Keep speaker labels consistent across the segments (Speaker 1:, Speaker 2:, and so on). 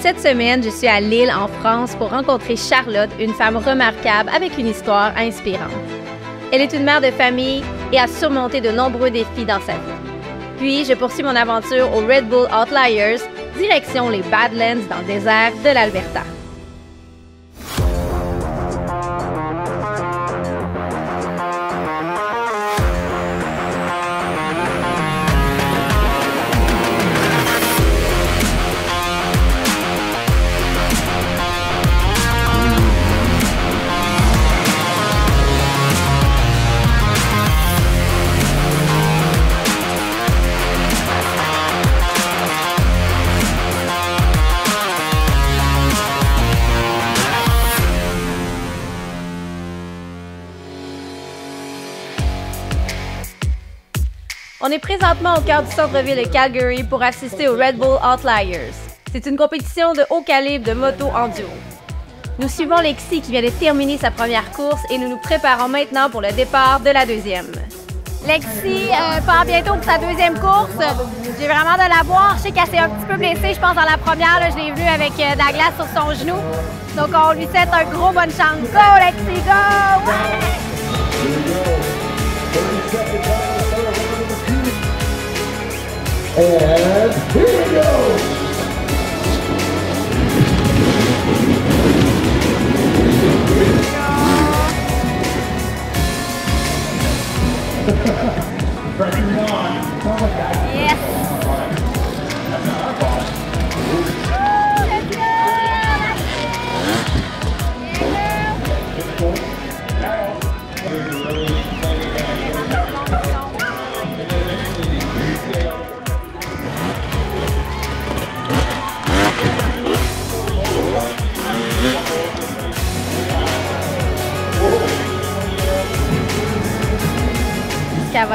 Speaker 1: Cette semaine, je suis à Lille, en France, pour rencontrer Charlotte, une femme remarquable avec une histoire inspirante. Elle est une mère de famille et a surmonté de nombreux défis dans sa vie. Puis, je poursuis mon aventure au Red Bull Outliers, direction les Badlands dans le désert de l'Alberta. On est présentement au cœur du centre-ville de Calgary pour assister au Red Bull Outliers. C'est une compétition de haut calibre de moto enduro. Nous suivons Lexi qui vient de terminer sa première course et nous nous préparons maintenant pour le départ de la deuxième. Lexi part bientôt pour sa deuxième course. J'ai vraiment de la voir. Je sais qu'elle s'est un petit peu blessée, je pense, dans la première. Là, je l'ai vue avec de la glace sur son genou. Donc on lui souhaite un gros bonne chance. Go Lexi, go! Ouais!
Speaker 2: And here we go! Pressing on.
Speaker 1: Yes!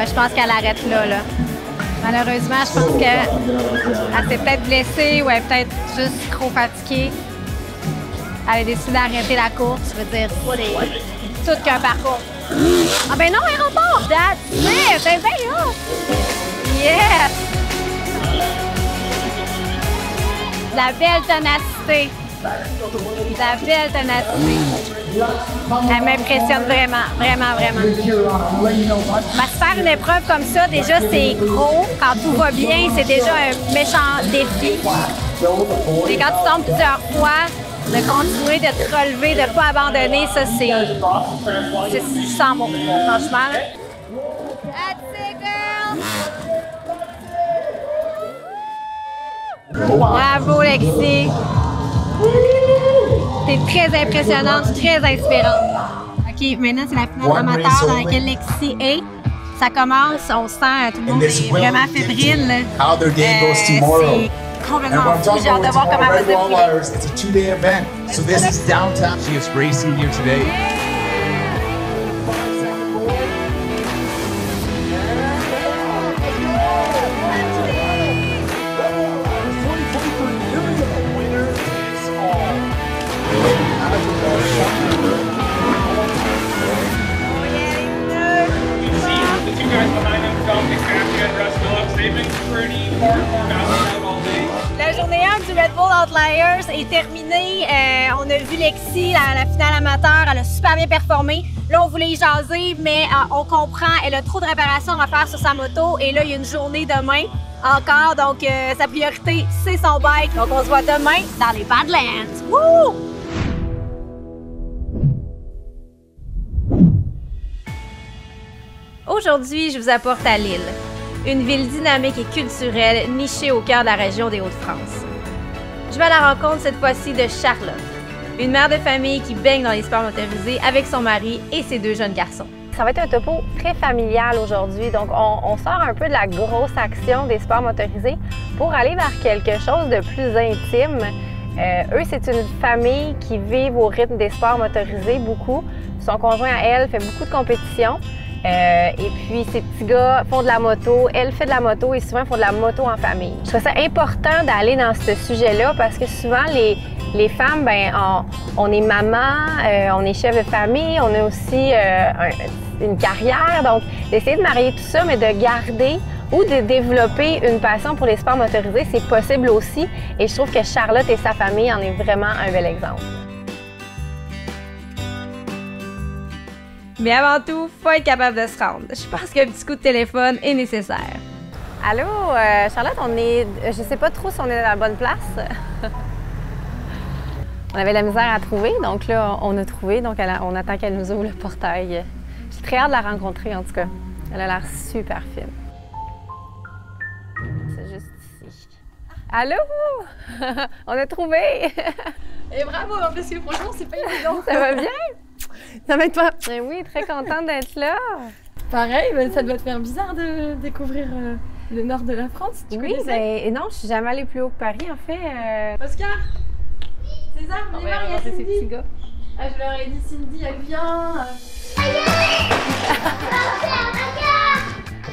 Speaker 1: Je pense qu'elle arrête là. Malheureusement, je pense qu'elle s'est peut-être blessée ou elle est peut-être juste trop fatiguée. Elle a décidé d'arrêter la course. Je veux dire, c'est tout qu'un parcours. Ah ben non, elle remporte! That's it! C'est bien là! Yes! La belle ténacité. La belle ténacité. Elle m'impressionne vraiment, vraiment, vraiment. Se faire une épreuve comme ça, déjà, c'est gros. Quand tout va bien, c'est déjà un méchant défi. Et quand tu tombes plusieurs fois, de continuer, de te relever, de ne pas abandonner, ça, c'est sans mots, franchement. That's it, girl! Bravo, Lexi! T'es très impressionnante, très inspirante. OK, maintenant, c'est la finale amateur dans laquelle Lexi est. Ça commence, on sent, tout le monde est vraiment fébrile. C'est complètement fou. J'ai hâte de voir comment elle va se dérouler.
Speaker 2: It's a two-day event, so this is downtown.
Speaker 3: She is racing here today.
Speaker 1: La journée 1 du Red Bull Outliers est terminée. On a vu Lexi, la finale amateur, elle a super bien performé. Là, on voulait y jaser, mais on comprend, elle a trop de réparations à faire sur sa moto. Et là, il y a une journée demain encore, donc sa priorité, c'est son bike. Donc, on se voit demain dans les Badlands. Wouh! Aujourd'hui, je vous apporte à Lille, une ville dynamique et culturelle nichée au cœur de la région des Hauts-de-France. Je vais à la rencontre cette fois-ci de Charlotte, une mère de famille qui baigne dans les sports motorisés avec son mari et ses deux jeunes garçons. Ça va être un topo très familial aujourd'hui, donc on sort un peu de la grosse action des sports motorisés pour aller vers quelque chose de plus intime. Eux, c'est une famille qui vit au rythme des sports motorisés beaucoup. Son conjoint à elle fait beaucoup de compétitions. Et puis, ces petits gars font de la moto, elle fait de la moto et souvent font de la moto en famille. Je trouve ça important d'aller dans ce sujet-là parce que souvent, les femmes, ben, on est maman, on est chef de famille, on a aussi une carrière. Donc, d'essayer de marier tout ça, mais de garder ou de développer une passion pour les sports motorisés, c'est possible aussi. Et je trouve que Charlotte et sa famille en est vraiment un bel exemple. Mais avant tout, il faut être capable de se rendre. Je pense qu'un petit coup de téléphone est nécessaire. Allô, Charlotte, je sais pas trop si on est dans la bonne place. On avait de la misère à trouver, donc là, on a trouvé, donc on attend qu'elle nous ouvre le portail. J'ai très hâte de la rencontrer, en tout cas. Elle a l'air super fine. C'est juste ici. Allô? On a trouvé!
Speaker 3: Et bravo, parce que franchement, c'est pas évident.
Speaker 1: Ça va bien?
Speaker 3: Ça va être toi?
Speaker 1: Oui, très contente d'être là.
Speaker 3: Pareil, ça doit te faire bizarre de découvrir le nord de la France. Tu
Speaker 1: Oui,
Speaker 3: connaissais?
Speaker 1: non, je suis jamais allée plus haut que Paris, en fait.
Speaker 3: Oscar? César, venez voir, il y a
Speaker 1: ces
Speaker 3: Cindy.
Speaker 1: petits gars.
Speaker 3: Ah, je leur ai dit, Cindy, elle vient.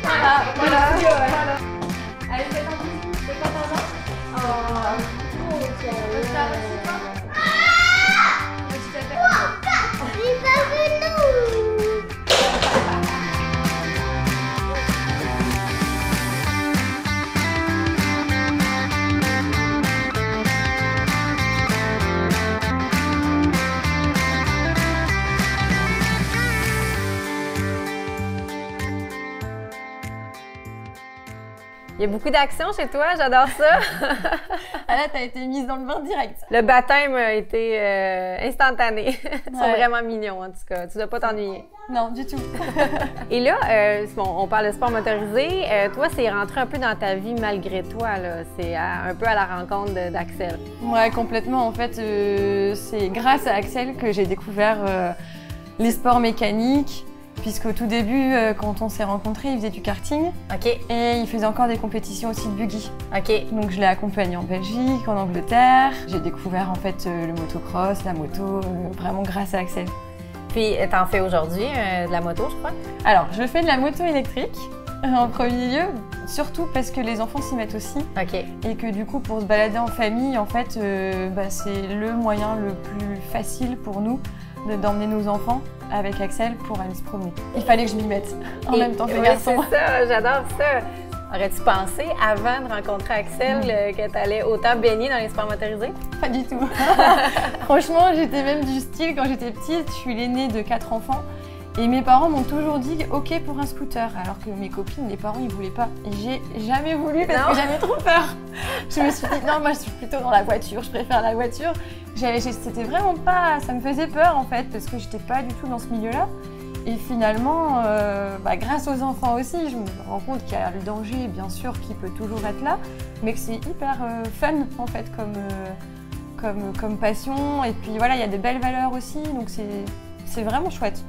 Speaker 3: Voilà, voilà. Allez, faites un bisou. C'est pas ta main? Oh, ok. Oscar, c'est toi?
Speaker 1: Il y a beaucoup d'action chez toi, j'adore ça.
Speaker 3: Ah là, t'as été mise dans le bain direct.
Speaker 1: Le baptême a été instantané. Ils sont
Speaker 3: Ouais.
Speaker 1: vraiment mignons, en tout cas. Tu dois pas t'ennuyer.
Speaker 3: Non, du tout.
Speaker 1: Et là, bon, on parle de sport motorisé. Toi, c'est rentré un peu dans ta vie malgré toi, là. C'est un peu à la rencontre d'Axel.
Speaker 3: Ouais, complètement. En fait, c'est grâce à Axel que j'ai découvert les sports mécaniques. Puisqu'au tout début, quand on s'est rencontrés, il faisait du karting
Speaker 1: OK,
Speaker 3: et il faisait encore des compétitions aussi de buggy.
Speaker 1: OK.
Speaker 3: Donc je l'ai accompagné en Belgique, en Angleterre. J'ai découvert en fait le motocross, la moto, vraiment grâce à Axel.
Speaker 1: Puis, t'en fais aujourd'hui de la moto, je crois?
Speaker 3: Alors, je fais de la moto électrique en premier lieu, surtout parce que les enfants s'y mettent aussi.
Speaker 1: OK.
Speaker 3: Et que du coup, pour se balader en famille, en fait, c'est le moyen le plus facile pour nous d'emmener nos enfants avec Axel pour aller se promener. Il fallait que je m'y mette en même temps que les
Speaker 1: oui,
Speaker 3: garçons.
Speaker 1: c'est ça, j'adore ça. Aurais-tu pensé, avant de rencontrer Axel, que tu allais autant baigner dans les sports motorisés?
Speaker 3: Pas du tout. Franchement, j'étais même du style, quand j'étais petite, je suis l'aînée de 4 enfants. Et mes parents m'ont toujours dit OK pour un scooter, alors que mes copines, les parents, ils voulaient pas. Et j'ai jamais voulu parce que j'avais trop peur. Je me suis dit non, moi je suis plutôt dans la voiture, je préfère la voiture. C'était vraiment pas, ça me faisait peur en fait parce que j'étais pas du tout dans ce milieu-là. Et finalement, grâce aux enfants aussi, je me rends compte qu'il y a le danger, bien sûr, qui peut toujours être là, mais que c'est hyper fun en fait comme passion. Et puis voilà, il y a des belles valeurs aussi, donc c'est vraiment chouette.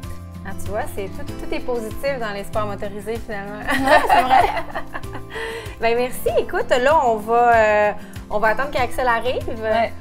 Speaker 1: Ah, tu vois, tout est positif dans les sports motorisés finalement.
Speaker 3: Ouais, c'est vrai.
Speaker 1: Ben merci. Écoute, là, on va attendre qu'Axel arrive.
Speaker 3: Ouais.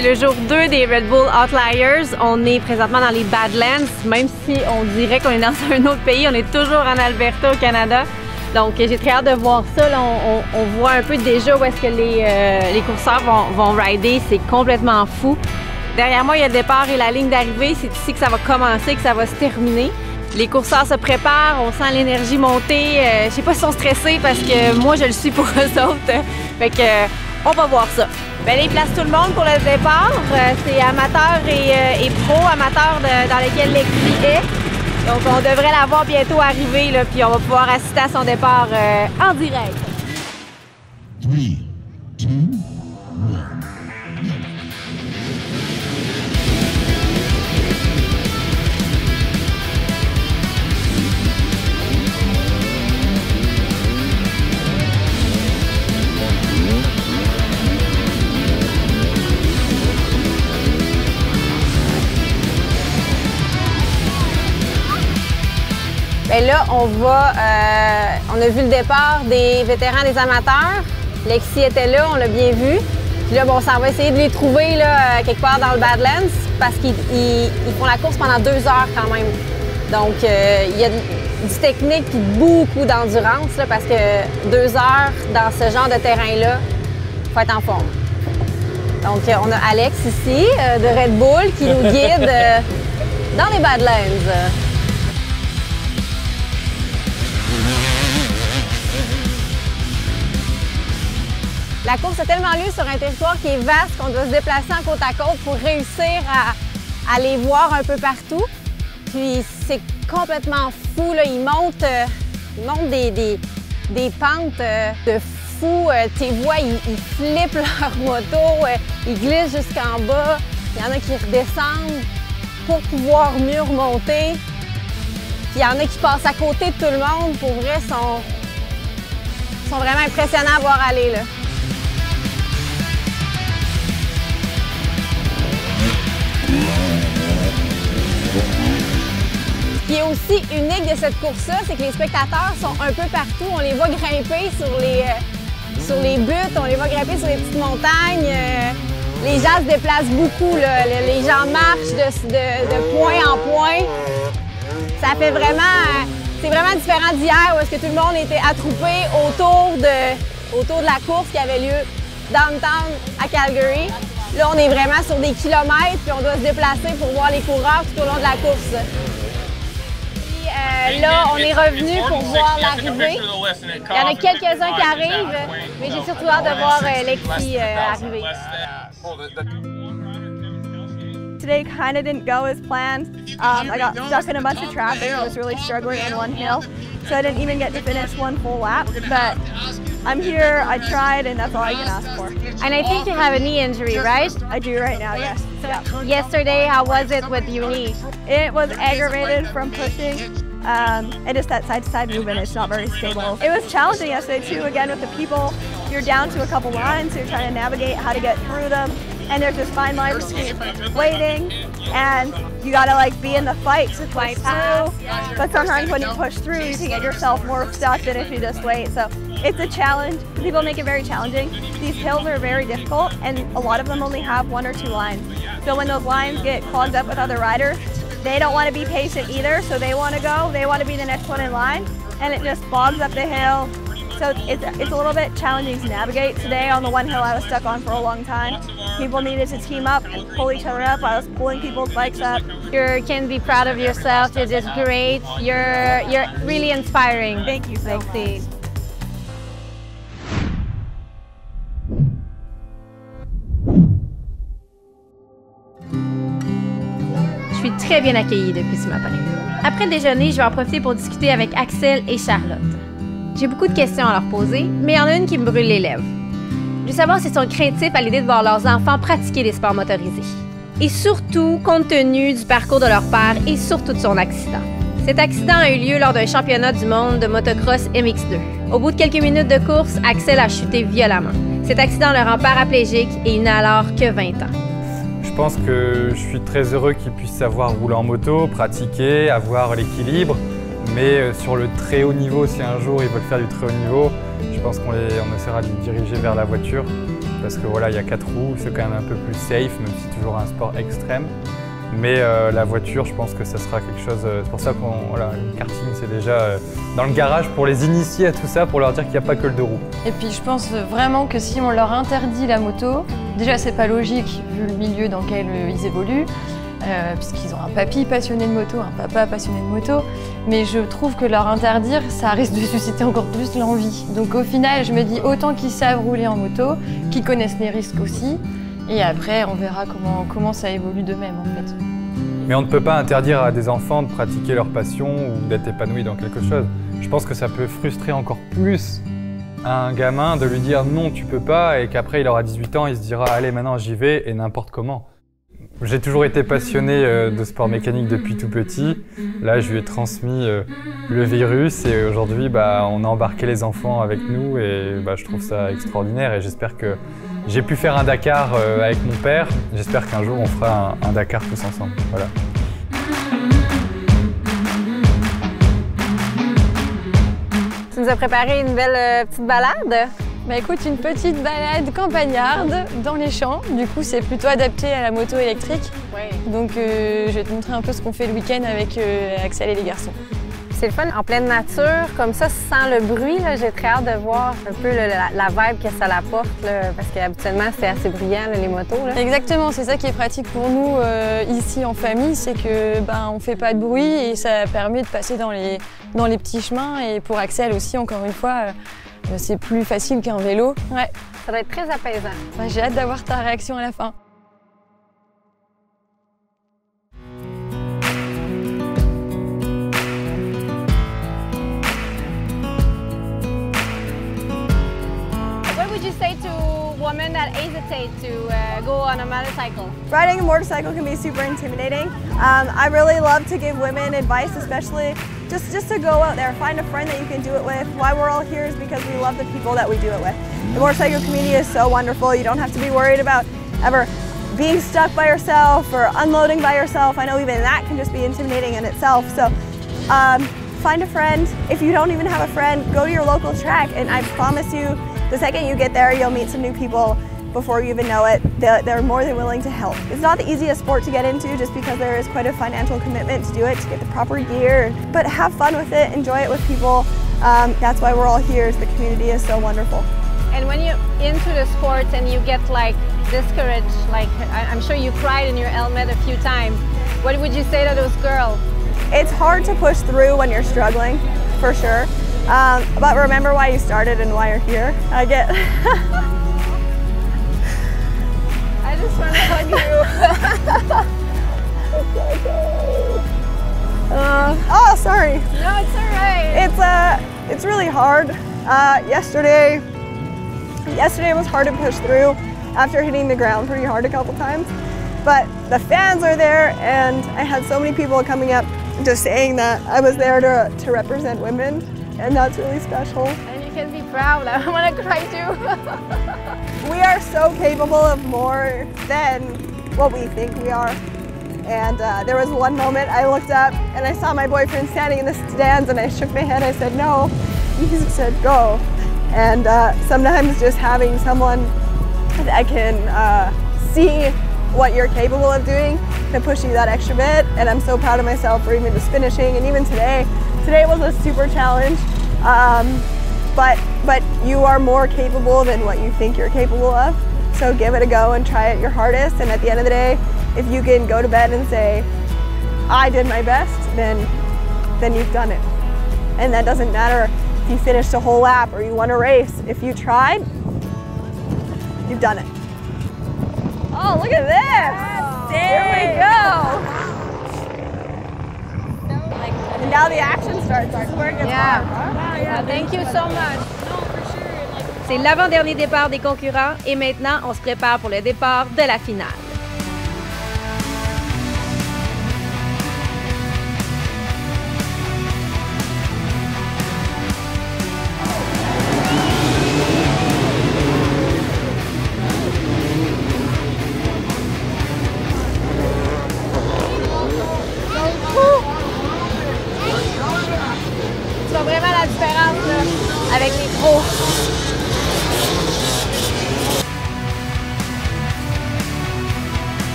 Speaker 1: C'est le jour 2 des Red Bull Outliers. On est présentement dans les Badlands, même si on dirait qu'on est dans un autre pays, on est toujours en Alberta, au Canada. Donc j'ai très hâte de voir ça. Là, on voit un peu déjà où est-ce que les courseurs vont rider. C'est complètement fou. Derrière moi, il y a le départ et la ligne d'arrivée. C'est ici que ça va commencer, que ça va se terminer. Les courseurs se préparent, on sent l'énergie monter. Je sais pas s'ils sont stressés parce que moi, je le suis pour eux autres. Fait que, on va voir ça. Ben, les places tout le monde pour le départ. C'est amateur et pro, amateur dans lequel l'écrit est. Donc, on devrait la voir bientôt arriver, là, puis on va pouvoir assister à son départ en direct.
Speaker 2: 3, 2, 1.
Speaker 1: Bien,
Speaker 4: Et là, on a vu le départ des vétérans, des amateurs. Lexi était là, on l'a bien vu. Puis là, bon, on s'en va essayer de les trouver là, quelque part dans le Badlands parce qu'ils font la course pendant 2 heures quand même. Donc, il y a du technique et beaucoup d'endurance parce que 2 heures dans ce genre de terrain-là, il faut être en forme. Donc, on a Alex ici de Red Bull qui nous guide dans les Badlands. La course a tellement lieu sur un territoire qui est vaste qu'on doit se déplacer en côte à côte pour réussir à les voir un peu partout. Puis c'est complètement fou, là. Ils montent des pentes de fou. Tes vois, ils flippent leur moto, ils glissent jusqu'en bas. Il y en a qui redescendent pour pouvoir mieux remonter. Puis il y en a qui passent à côté de tout le monde. Pour vrai, sont vraiment impressionnants à voir aller, là. Ce qui est aussi unique de cette course-là, c'est que les spectateurs sont un peu partout. On les voit grimper sur les buttes, on les voit grimper sur les petites montagnes. Les gens se déplacent beaucoup, là. Les gens marchent de point en point. Ça fait vraiment... c'est vraiment différent d'hier où est-ce que tout le monde était attroupé autour de la course qui avait lieu downtown à Calgary. Là, on est vraiment sur des kilomètres puis on doit se déplacer pour voir les coureurs tout au long de la course. Là, on est revenu pour voir l'arrivée. Il y en a quelques-uns qui arrivent, mais j'ai surtout hâte de voir Lexi arriver.
Speaker 5: Today kind of didn't go as planned. I got stuck in a bunch of traffic. I was really struggling in one hill, so I didn't even get to finish one full lap. But I'm here, I tried, and that's all I can ask for.
Speaker 1: And I think you have a knee injury, right?
Speaker 5: I do right now, yes.
Speaker 1: So yesterday, how was it with your knee?
Speaker 5: It was aggravated from pushing. And just that side-to-side movement is not very stable. It was challenging yesterday too, again with the people. You're down to a couple lines, so you're trying to navigate how to get through them. And there's this fine line between waiting and you gotta like be in the fight to push through. But sometimes when you push through, you can get yourself more stuck than if you just wait. So it's a challenge. People make it very challenging. These hills are very difficult and a lot of them only have 1 or 2 lines. So when those lines get clogged up with other riders, they don't want to be patient either, so they want to go, they want to be the next one in line, and it just bogs up the hill. So it's a little bit challenging to navigate. Today on the one hill I was stuck on for a long time. People needed to team up and pull each other up. I was pulling people's bikes up.
Speaker 1: You can be proud of yourself, you're just great. You're really inspiring.
Speaker 5: Thank you so much.
Speaker 1: Je suis très bien accueillie depuis ce matin. Après le déjeuner, je vais en profiter pour discuter avec Axel et Charlotte. J'ai beaucoup de questions à leur poser, mais il y en a une qui me brûle les lèvres. Je veux savoir s'ils sont craintifs à l'idée de voir leurs enfants pratiquer des sports motorisés. Et surtout, compte tenu du parcours de leur père et surtout de son accident. Cet accident a eu lieu lors d'un championnat du monde de motocross MX2. Au bout de quelques minutes de course, Axel a chuté violemment. Cet accident le rend paraplégique et il n'a alors que 20 ans.
Speaker 6: Je pense que je suis très heureux qu'ils puissent savoir rouler en moto, pratiquer, avoir l'équilibre. Mais sur le très haut niveau, si un jour ils veulent faire du très haut niveau, je pense qu'on essaiera de les diriger vers la voiture. Parce que voilà, il y a 4 roues, c'est quand même un peu plus safe, même si c'est toujours un sport extrême. Mais la voiture, je pense que ça sera quelque chose... c'est pour ça que le karting, c'est déjà dans le garage pour les initier à tout ça, pour leur dire qu'il n'y a pas que le 2 roues.
Speaker 3: Et puis je pense vraiment que si on leur interdit la moto, déjà c'est pas logique vu le milieu dans lequel ils évoluent, puisqu'ils ont un papy passionné de moto, un papa passionné de moto, mais je trouve que leur interdire, ça risque de susciter encore plus l'envie. Donc au final, je me dis autant qu'ils savent rouler en moto, qu'ils connaissent les risques aussi, et après on verra comment ça évolue d'eux-mêmes en fait.
Speaker 6: Mais on ne peut pas interdire à des enfants de pratiquer leur passion ou d'être épanouis dans quelque chose. Je pense que ça peut frustrer encore plus un gamin de lui dire non tu peux pas et qu'après il aura 18 ans, il se dira allez maintenant j'y vais et n'importe comment. J'ai toujours été passionné de sport mécanique depuis tout petit. Là, je lui ai transmis le virus et aujourd'hui, on a embarqué les enfants avec nous et je trouve ça extraordinaire et j'espère que j'ai pu faire un Dakar avec mon père. J'espère qu'un jour, on fera un Dakar tous ensemble. Voilà.
Speaker 4: nous a préparé une belle petite balade.
Speaker 3: Bah écoute, une petite balade campagnarde dans les champs. Du coup, c'est plutôt adapté à la moto électrique.
Speaker 4: Oui.
Speaker 3: Donc je vais te montrer un peu ce qu'on fait le week-end avec Axel et les garçons.
Speaker 4: C'est le fun, en pleine nature, comme ça, sans le bruit. J'ai très hâte de voir un peu la vibe que ça apporte, parce qu'habituellement, c'est assez bruyant, là, les motos. Là.
Speaker 3: Exactement, c'est ça qui est pratique pour nous ici en famille, c'est que on fait pas de bruit et ça permet de passer dans les petits chemins. Et pour Axel aussi, encore une fois, c'est plus facile qu'un vélo. Ouais.
Speaker 4: Ça doit être très apaisant.
Speaker 3: Ouais, j'ai hâte d'avoir ta réaction à la fin.
Speaker 4: What would you say to women that hesitate to go on a motorcycle?
Speaker 5: Riding a motorcycle can be super intimidating. I really love to give women advice, especially just to go out there, find a friend that you can do it with. Why we're all here is because we love the people that we do it with. The motorcycle community is so wonderful. You don't have to be worried about ever being stuck by yourself or unloading by yourself. I know even that can just be intimidating in itself. So find a friend. If you don't even have a friend, go to your local track, and I promise you, the second you get there, you'll meet some new people. Before you even know it, they're more than willing to help. It's not the easiest sport to get into just because there is quite a financial commitment to do it, to get the proper gear, but have fun with it, enjoy it with people. That's why we're all here, the community is so wonderful.
Speaker 4: And when you're into the sports and you get like discouraged, like I'm sure you cried in your helmet a few times, what would you say to those girls?
Speaker 5: It's hard to push through when you're struggling, for sure. But remember why you started and why you're here. I just want to hug you. Oh, sorry.
Speaker 4: No, it's all right.
Speaker 5: It's really hard. Yesterday was hard to push through after hitting the ground pretty hard a couple times. But the fans are there, and I had so many people coming up just saying that I was there to represent women, and that's really special.
Speaker 4: And you can be proud. I want to cry too.
Speaker 5: We are so capable of more than what we think we are. And there was one moment I looked up and I saw my boyfriend standing in the stands, and I shook my head. I said, no. He said, go. And sometimes just having someone that can see what you're capable of doing can push you that extra bit. And I'm so proud of myself for even just finishing. And even today was a super challenge. But you are more capable than what you think you're capable of. So give it a go and try it your hardest. And at the end of the day, if you can go to bed and say, I did my best, then you've done it. And that doesn't matter if you finished a whole lap or you won a race. If you tried, you've done it. Oh, look at this! There we go! And now the action starts.
Speaker 4: Yeah. Thank you so much.
Speaker 1: C'est l'avant-dernier départ des concurrents et maintenant, on se prépare pour le départ de la finale.
Speaker 4: Tu vois vraiment la différence là, avec les pros.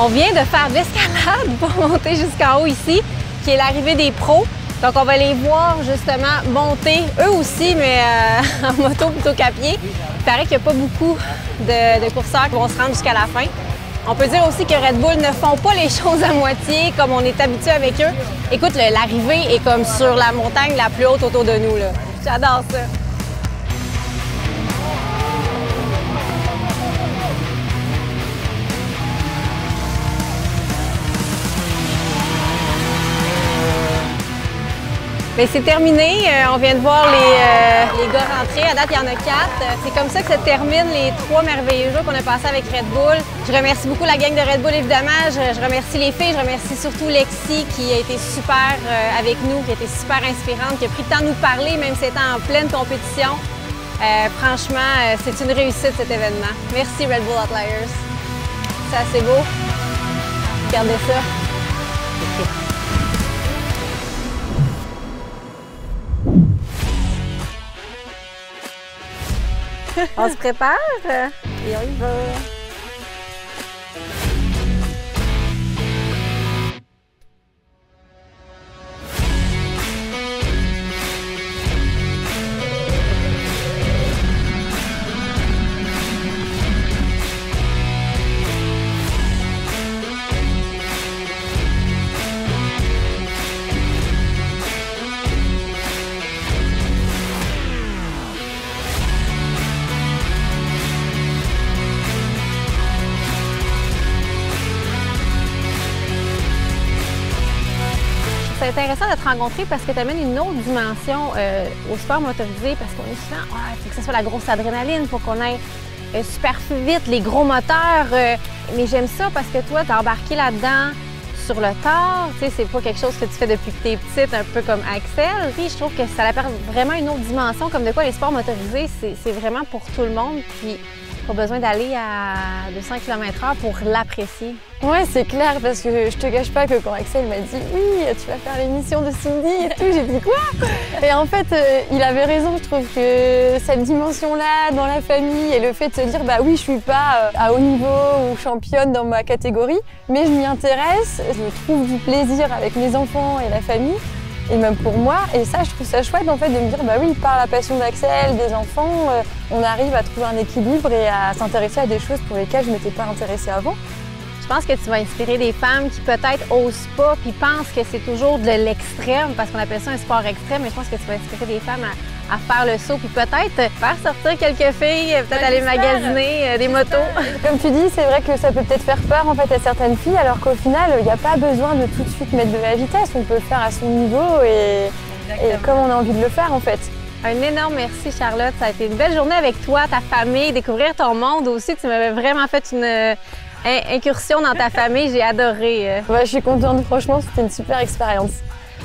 Speaker 4: On vient de faire de l'escalade pour monter jusqu'en haut ici, qui est l'arrivée des pros. Donc on va les voir justement monter, eux aussi, mais en moto plutôt qu'à pied. Il paraît qu'il n'y a pas beaucoup de courseurs qui vont se rendre jusqu'à la fin. On peut dire aussi que Red Bull ne font pas les choses à moitié comme on est habitué avec eux. Écoute, l'arrivée est comme sur la montagne la plus haute autour de nous, là. J'adore ça. Bien, c'est terminé. On vient de voir les gars rentrer. À date, il y en a 4. C'est comme ça que se terminent les 3 merveilleux jours qu'on a passés avec Red Bull. Je remercie beaucoup la gang de Red Bull, évidemment. Je remercie les filles. Je remercie surtout Lexi, qui a été super avec nous, qui a été super inspirante, qui a pris le temps de nous parler, même si c'était en pleine compétition. Franchement, c'est une réussite cet événement. Merci Red Bull Outliers. C'est assez beau. Regardez ça. On se prépare et on y va. C'est intéressant de te rencontrer parce que tu amènes une autre dimension au sport motorisé parce qu'on est souvent, il faut que ce soit la grosse adrénaline, il faut qu'on aille super vite, les gros moteurs. Mais j'aime ça parce que toi, tu as embarqué là-dedans sur le tard. Tu sais, c'est pas quelque chose que tu fais depuis que tu es petite, un peu comme Axel. Puis je trouve que ça apporte vraiment une autre dimension, comme de quoi les sports motorisés, c'est vraiment pour tout le monde. Puis pas besoin d'aller à 200 km/h pour l'apprécier.
Speaker 3: Ouais, c'est clair, parce que je te cache pas que quand Axel m'a dit « Oui, tu vas faire l'émission de Cindy et tout », j'ai dit « Quoi ?» Et en fait, il avait raison, je trouve que cette dimension-là dans la famille et le fait de se dire « Bah oui, je suis pas à haut niveau ou championne dans ma catégorie, mais je m'y intéresse, je trouve du plaisir avec mes enfants et la famille. » Et même pour moi, et ça, je trouve ça chouette en fait de me dire, bah oui, par la passion d'Axel, des enfants, on arrive à trouver un équilibre et à s'intéresser à des choses pour lesquelles je ne m'étais pas intéressée avant.
Speaker 4: Je pense que tu vas inspirer des femmes qui peut-être osent pas puis pensent que c'est toujours de l'extrême parce qu'on appelle ça un sport extrême, mais je pense que tu vas inspirer des femmes à faire le saut puis peut-être faire sortir quelques filles, peut-être aller magasiner des motos.
Speaker 3: Comme tu dis, c'est vrai que ça peut peut-être faire peur en fait à certaines filles, alors qu'au final, il n'y a pas besoin de tout de suite mettre de la vitesse. On peut le faire à son niveau et comme on a envie de le faire en fait.
Speaker 4: Un énorme merci Charlotte, ça a été une belle journée avec toi, ta famille, découvrir ton monde aussi. Tu m'avais vraiment fait une incursion dans ta famille, j'ai adoré.
Speaker 3: Ouais, je suis contente, franchement, c'était une super expérience.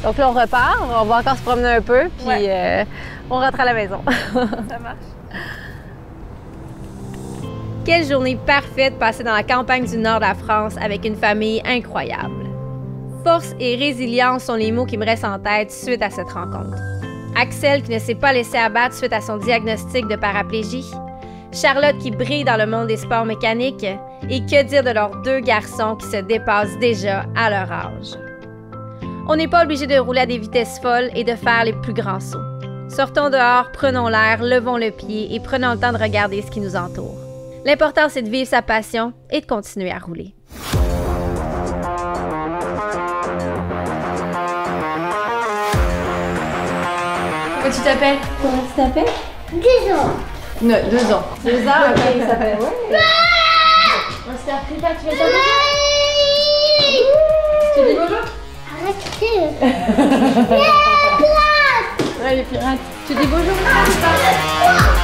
Speaker 4: Donc là, on repart, on va encore se promener un peu, puis on rentre à la maison.
Speaker 5: Ça marche.
Speaker 1: Quelle journée parfaite passée dans la campagne du nord de la France avec une famille incroyable. Force et résilience sont les mots qui me restent en tête suite à cette rencontre. Axel qui ne s'est pas laissé abattre suite à son diagnostic de paraplégie. Charlotte qui brille dans le monde des sports mécaniques. Et que dire de leurs deux garçons qui se dépassent déjà à leur âge. On n'est pas obligé de rouler à des vitesses folles et de faire les plus grands sauts. Sortons dehors, prenons l'air, levons le pied et prenons le temps de regarder ce qui nous entoure. L'important, c'est de vivre sa passion et de continuer à rouler.
Speaker 3: Comment tu t'appelles?
Speaker 1: Comment tu t'appelles?
Speaker 7: 2 ans.
Speaker 3: Non, 2 ans.
Speaker 1: 2 ans, ok, il s'appelle. Ouais.
Speaker 3: On va se faire plus tard, tu vas t'en Tu dis bonjour?
Speaker 7: Arrêtez.
Speaker 3: Ouais, les pirates. Tu dis bonjour ou pas?